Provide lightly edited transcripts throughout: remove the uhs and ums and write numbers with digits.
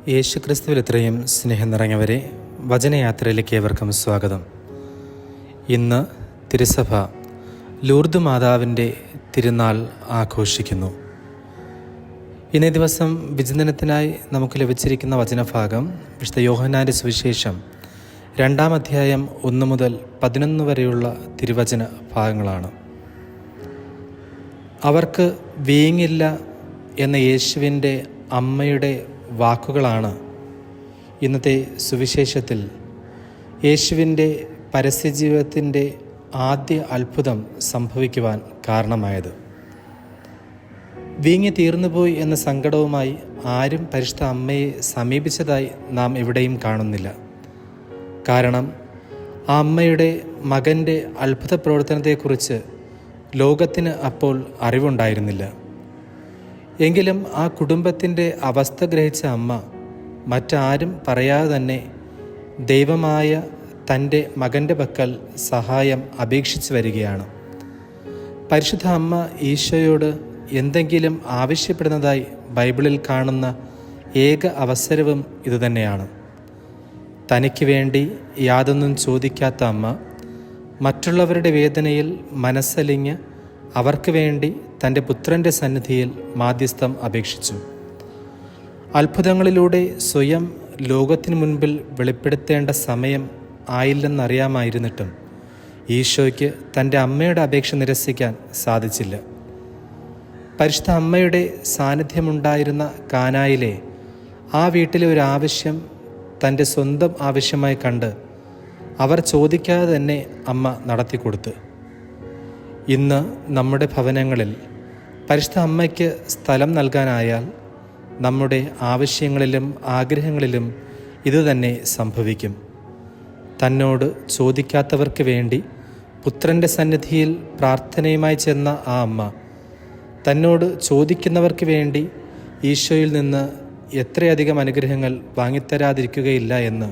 യേശുക്രിസ്തുവിൽ ഇത്രയും സ്നേഹം നിറഞ്ഞവരെ, വചനയാത്രയിലേക്ക് ഏവർക്കും സ്വാഗതം. ഇന്ന് തിരുസഭ ലൂർദ് മാതാവിൻ്റെ തിരുനാൾ ആഘോഷിക്കുന്നു. ഇന്നേ ദിവസം വിചിന്തനത്തിനായി നമുക്ക് ലഭിച്ചിരിക്കുന്ന വചനഭാഗം വിശുദ്ധ യോഹന്നാൻ്റെ സുവിശേഷം 2-ാം അധ്യായം 1 മുതൽ 11 വരെയുള്ള തിരുവചന ഭാഗങ്ങളാണ്. അവർക്ക് വീഞ്ഞില്ല എന്ന യേശുവിൻ്റെ അമ്മയുടെ വാക്കുകളാണ് ഇന്നത്തെ സുവിശേഷത്തിൽ യേശുവിൻ്റെ പരസ്യജീവിതത്തിൻ്റെ ആദ്യ അത്ഭുതം സംഭവിക്കുവാൻ കാരണമായത്. വീഞ്ഞ് തീർന്നുപോയി എന്ന സങ്കടവുമായി ആരും പരിശുദ്ധ അമ്മയെ സമീപിച്ചതായി നാം എവിടെയും കാണുന്നില്ല. കാരണം ആ അമ്മയുടെ മകൻ്റെ അത്ഭുത പ്രവർത്തനത്തെക്കുറിച്ച് ലോകത്തിന് അപ്പോൾ അറിവുണ്ടായിരുന്നില്ല. എങ്കിലും ആ കുടുംബത്തിൻ്റെ അവസ്ഥ ഗ്രഹിച്ച അമ്മ മറ്റാരും പറയാതെ തന്നെ ദൈവമായ തൻ്റെ മകൻ്റെ പക്കൽ സഹായം അപേക്ഷിച്ചു വരികയാണ്. പരിശുദ്ധ അമ്മ ഈശോയോട് എന്തെങ്കിലും ആവശ്യപ്പെടുന്നതായി ബൈബിളിൽ കാണുന്ന ഏക അവസരവും ഇതുതന്നെയാണ്. തനിക്ക് വേണ്ടി യാതൊന്നും ചോദിക്കാത്ത അമ്മ മറ്റുള്ളവരുടെ വേദനയിൽ മനസ്സലിഞ്ഞ് അവർക്ക് വേണ്ടി തൻ്റെ പുത്രൻ്റെ സന്നിധിയിൽ മാധ്യസ്ഥം അപേക്ഷിച്ചു. അത്ഭുതങ്ങളിലൂടെ സ്വയം ലോകത്തിനു മുൻപിൽ വെളിപ്പെടുത്തേണ്ട സമയം ആയില്ലെന്നറിയാമായിരുന്നിട്ടും ഈശോയ്ക്ക് തൻ്റെ അമ്മയുടെ അപേക്ഷ നിരസിക്കാൻ സാധിച്ചില്ല. പരിശുദ്ധ അമ്മയുടെ സാന്നിധ്യമുണ്ടായിരുന്ന കാനായിലെ ആ വീട്ടിലെ ഒരു ആവശ്യം തൻ്റെ സ്വന്തം ആവശ്യമായി കണ്ട് അവർ ചോദിക്കാതെ തന്നെ അമ്മ നടത്തിക്കൊടുത്തു. ഇന്ന് നമ്മുടെ ഭവനങ്ങളിൽ പരിശുദ്ധ അമ്മയ്ക്ക് സ്ഥലം നൽകാനായാൽ നമ്മുടെ ആവശ്യങ്ങളിലും ആഗ്രഹങ്ങളിലും ഇതുതന്നെ സംഭവിക്കും. തന്നോട് ചോദിക്കാത്തവർക്ക് വേണ്ടി പുത്രൻ്റെ സന്നിധിയിൽ പ്രാർത്ഥനയുമായി ചെന്ന ആ അമ്മ തന്നോട് ചോദിക്കുന്നവർക്ക് വേണ്ടി ഈശോയിൽ നിന്ന് എത്രയധികം അനുഗ്രഹങ്ങൾ വാങ്ങിത്തരാതിരിക്കുകയില്ല എന്ന്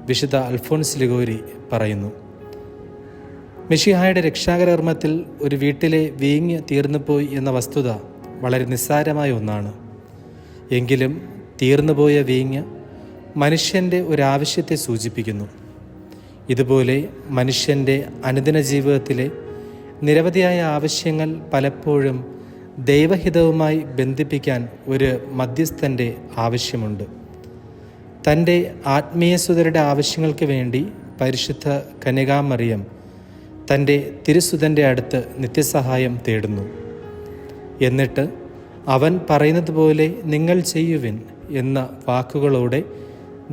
വിശുദ്ധ അൽഫോൻസ് ലിഗോരി പറയുന്നു. മിശിഹായുടെ രക്ഷാകരകർമ്മത്തിൽ ഒരു വീട്ടിലെ വീഞ്ഞ് തീർന്നുപോയി എന്ന വസ്തുത വളരെ നിസ്സാരമായ ഒന്നാണ്. എങ്കിലും തീർന്നുപോയ വീഞ്ഞ് മനുഷ്യൻ്റെ ഒരാവശ്യത്തെ സൂചിപ്പിക്കുന്നു. ഇതുപോലെ മനുഷ്യൻ്റെ അനുദിന ജീവിതത്തിലെ നിരവധിയായ ആവശ്യങ്ങൾ പലപ്പോഴും ദൈവഹിതവുമായി ബന്ധിപ്പിക്കാൻ ഒരു മധ്യസ്ഥൻ്റെ ആവശ്യമുണ്ട്. തൻ്റെ ആത്മീയസുതരുടെ ആവശ്യങ്ങൾക്ക് വേണ്ടി പരിശുദ്ധ കന്യകാമറിയം തൻ്റെ തിരുസുതൻ്റെ അടുത്ത് നിത്യസഹായം തേടുന്നു. എന്നിട്ട് അവൻ പറയുന്നത് പോലെ നിങ്ങൾ ചെയ്യുവിൻ എന്ന വാക്കുകളോടെ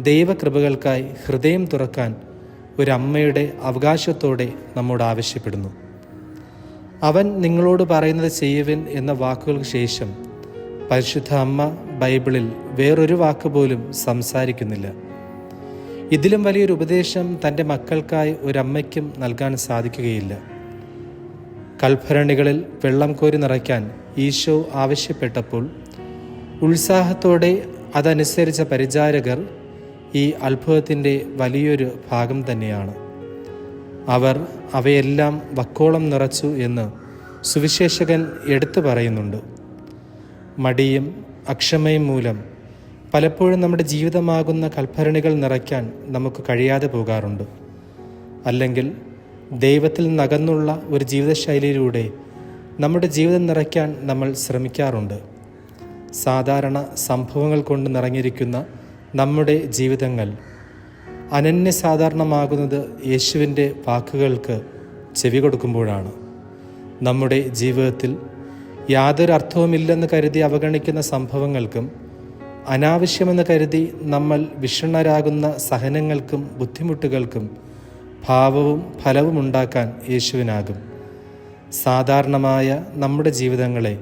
ദൈവകൃപകൾക്കായി ഹൃദയം തുറക്കാൻ ഒരമ്മയുടെ അവകാശത്തോടെ നമ്മോട് ആവശ്യപ്പെടുന്നു. അവൻ നിങ്ങളോട് പറയുന്നത് ചെയ്യുവിൻ എന്ന വാക്കുകൾക്ക് ശേഷം പരിശുദ്ധ അമ്മ ബൈബിളിൽ വേറൊരു വാക്ക് പോലും സംസാരിക്കുന്നില്ല. ഇതിലും വലിയൊരു ഉപദേശം തൻ്റെ മക്കൾക്കായി ഒരമ്മയ്ക്കും നൽകാൻ സാധിക്കുകയില്ല. കൽഭരണികളിൽ വെള്ളം കോരി നിറയ്ക്കാൻ ഈശോ ആവശ്യപ്പെട്ടപ്പോൾ ഉത്സാഹത്തോടെ അതനുസരിച്ച പരിചാരകർ ഈ അത്ഭുതത്തിൻ്റെ വലിയൊരു ഭാഗം തന്നെയാണ്. അവർ അവയെല്ലാം വക്കോളം നിറച്ചു എന്ന് സുവിശേഷകൻ എടുത്തു പറയുന്നുണ്ട്. മടിയും അക്ഷമയും മൂലം പലപ്പോഴും നമ്മുടെ ജീവിതമാകുന്ന കൽഭരണികൾ നിറയ്ക്കാൻ നമുക്ക് കഴിയാതെ പോകാറുണ്ട്. അല്ലെങ്കിൽ ദൈവത്തിൽ നിന്നകന്നുള്ള ഒരു ജീവിതശൈലിയിലൂടെ നമ്മുടെ ജീവിതം നിറയ്ക്കാൻ നമ്മൾ ശ്രമിക്കാറുണ്ട്. സാധാരണ സംഭവങ്ങൾ കൊണ്ട് നിറഞ്ഞിരിക്കുന്ന നമ്മുടെ ജീവിതങ്ങൾ അനന്യസാധാരണമാകുന്നത് യേശുവിൻ്റെ വാക്കുകൾക്ക് ചെവി കൊടുക്കുമ്പോഴാണ്. നമ്മുടെ ജീവിതത്തിൽ യാതൊരു അർത്ഥവുമില്ലെന്ന് കരുതി അവഗണിക്കുന്ന സംഭവങ്ങൾക്കും അനാവശ്യമെന്ന് കരുതി നമ്മൾ വിഷണ്ണരാകുന്ന സഹനങ്ങൾക്കും ബുദ്ധിമുട്ടുകൾക്കും ഭാവവും ഫലവും ഉണ്ടാക്കാൻ യേശുവിനാകും. സാധാരണമായ നമ്മുടെ ജീവിതങ്ങളെ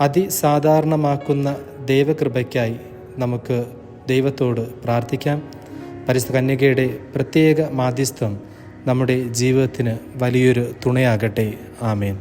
അതിസാധാരണമാക്കുന്ന ദൈവകൃപയ്ക്കായി നമുക്ക് ദൈവത്തോട് പ്രാർത്ഥിക്കാം. പരിശുദ്ധ കന്യകയുടെ പ്രത്യേക മാധ്യസ്ഥം നമ്മുടെ ജീവിതത്തിന് വലിയൊരു തുണയാകട്ടെ. ആമേൻ.